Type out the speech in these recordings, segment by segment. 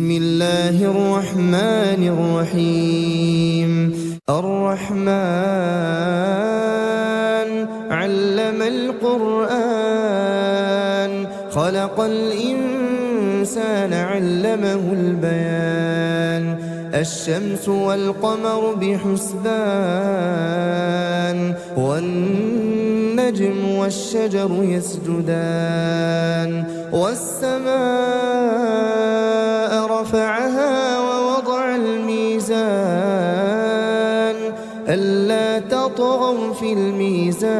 بسم الله الرحمن الرحيم الرحمن علم القرآن خلق الإنسان علمه البيان الشمس والقمر بحسبان والنجم والشجر يسجدان والسماء رفعها ووضع الميزان ألا تطغوا في الميزان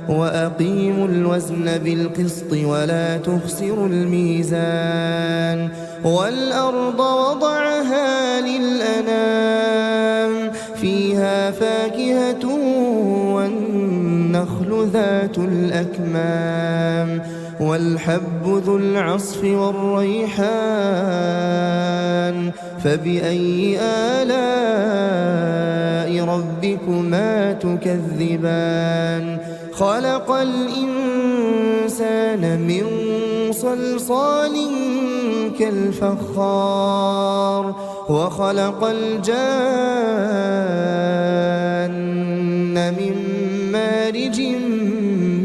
وأقيموا الوزن بالقسط ولا تخسروا الميزان والأرض وضعها للأنام فيها فاكهة والنخل ذات الأكمام والحب ذو العصف والريحان فبأي آلاء ربكما تكذبان خلق الإنسان من صلصال كالفخار وخلق الجان من مارج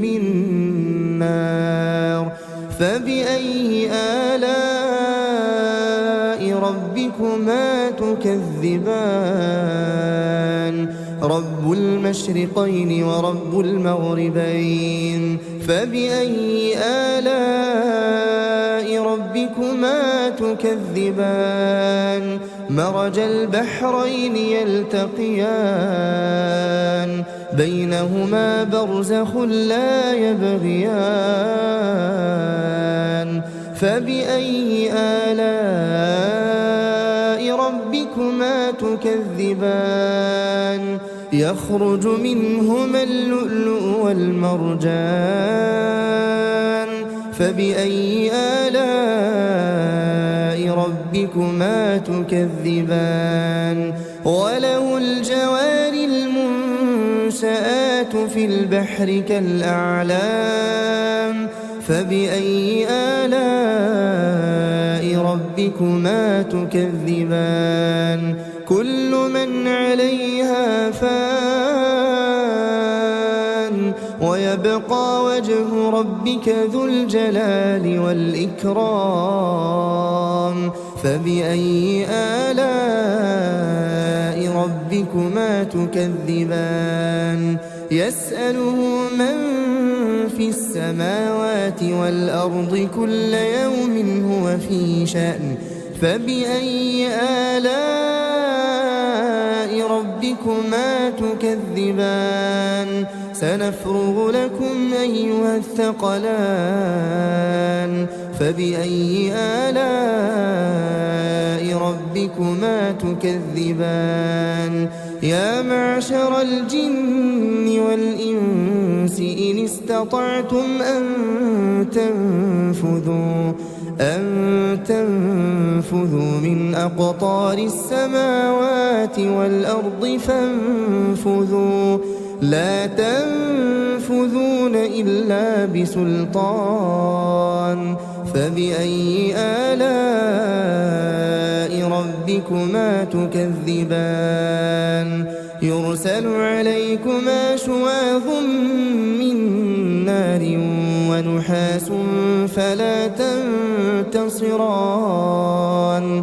من نار فبأي آلاء ربكما تكذبان رب المشرقين ورب المغربين فبأي آلاء ربكما تكذبان مرج البحرين يلتقيان بينهما برزخ لا يبغيان فبأي آلاء ربكما تكذبان يخرج منهما اللؤلؤ والمرجان فبأي آلاء ربكما تكذبان وله الجوار المنشآت في البحر كالأعلام فبأي آلاء ربكما تكذبان كل من عليها فان ويبقى وجه ربك ذو الجلال والإكرام فبأي آلاء ربكما تكذبان يسأله من في السماوات والأرض كل يوم هو في شأن فبأي آلاء ربكما تكذبان سنفرغ لكم أيها الثقلان فبأي آلاء ربكما تكذبان يا معشر الجن والإنس إن استطعتم أن تنفذوا من أقطار السماوات والأرض فانفذوا لا تنفذون إلا بسلطان فبأي آلاء ربكما تكذبان يرسل عليكما شواظ من نار ونحاس فلا تنتصران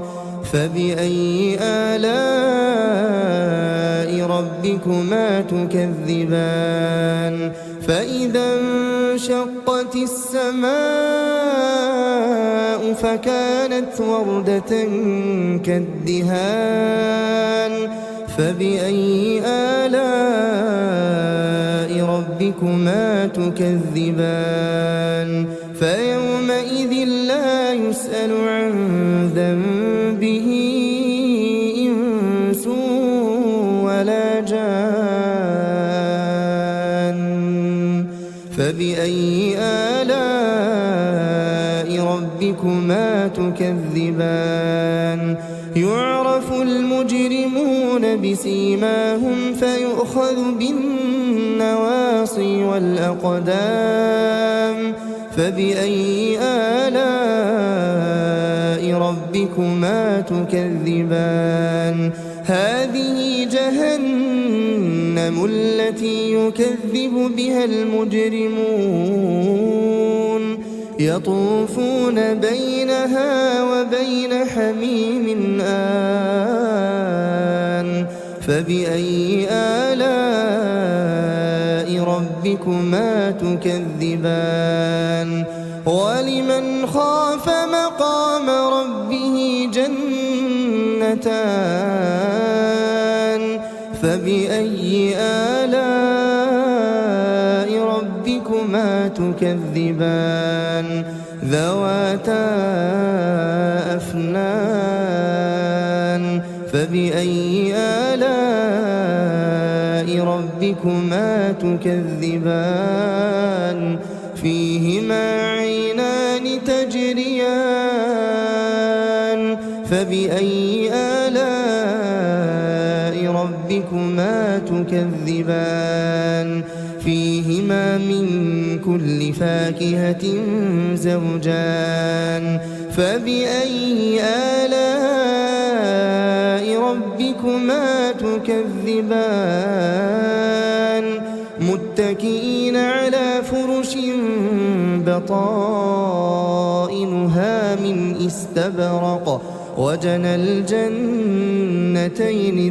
فبأي آلاء ربكما تكذبان فإذا انشقت السماء فكانت وردة كالدهان فبأي آلاء ربكما تكذبان فيومئذ لا يسأل عن ذنبه إنس ولا جان فبأي آلاء ربكما تكذبان يعرف المجرمون بسيماهم فيؤخذ بالنواصي والأقدام فبأي آلاء ربكما تكذبان هذه جهنم التي يكذب بها المجرمون يطوفون بينها وبين حميم آن فبأي آلاء ربكما تكذبان ولمن خاف مقام ربه جنتان فبأي آلاء ربكما تكذبان ذواتا أفنان فبأي آلاء ربكما تكذبان فيهما عينان تجريان فبأي آلاء ربكما تكذبان فيهما من كل فاكهة زوجان فبأي آلاء ربكما تكذبان متكئين على فرش بطائنها من استبرق وجنى الجنتين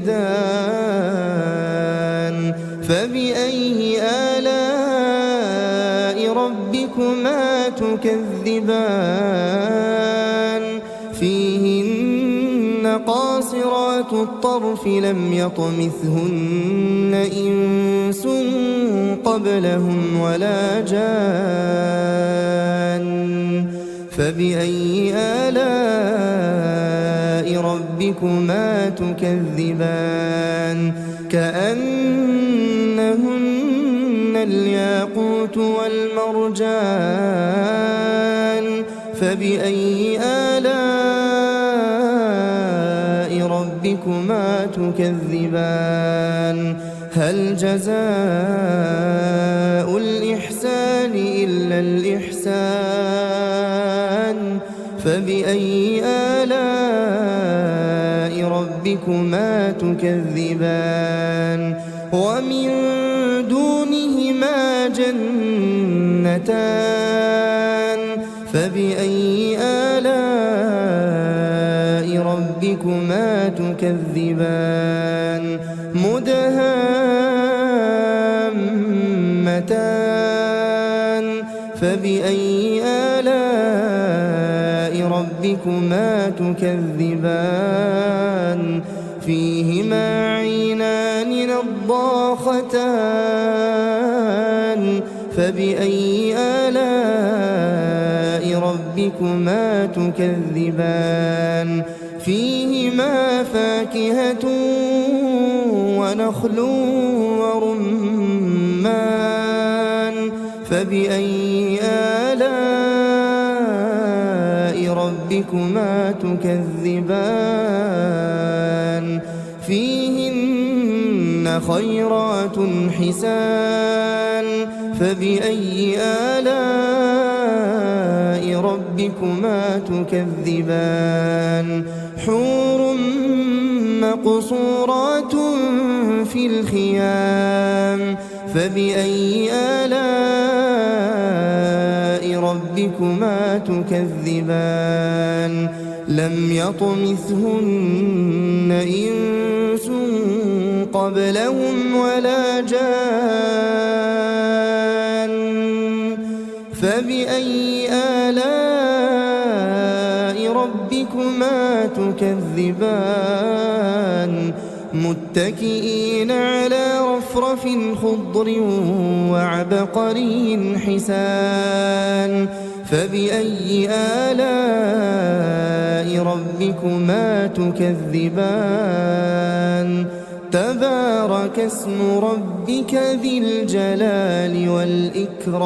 دان فبأي آلاء ربكما تكذبان فيهن قاصرات الطرف لم يطمثهن إنس قبلهم ولا جان فبأي آلاء ربكما تكذبان كأنهن الياقوت والمرجان فبأي آلاء ربكما تكذبان هل جزاء الإحسان إلا الإحسان فبأي آلاء ربكما تكذبان ومن دونهما جنتان فبأي آلاء ربكما تكذبان مدهامتان فبأي آلاء ربكما تكذبان فيهما عينان نضاختان فبأي آلاء ربكما تكذبان فيهما فاكهة ونخل ورمان فبأي آلاء ربكما تكذبان فيهن خيرات حسان فبأي آلاء ربكما تكذبان حور مقصورات في الخيام فبأي آلاء ربكما تكذبان لم يطمثهن إنس قبلهم ولا جان فبأي آلاء ربكما تكذبان متكئين على رفرف خضر وعبقري حسان فبأي آلاء ربكما تكذبان تبارك اسم ربك ذي الجلال والإكرام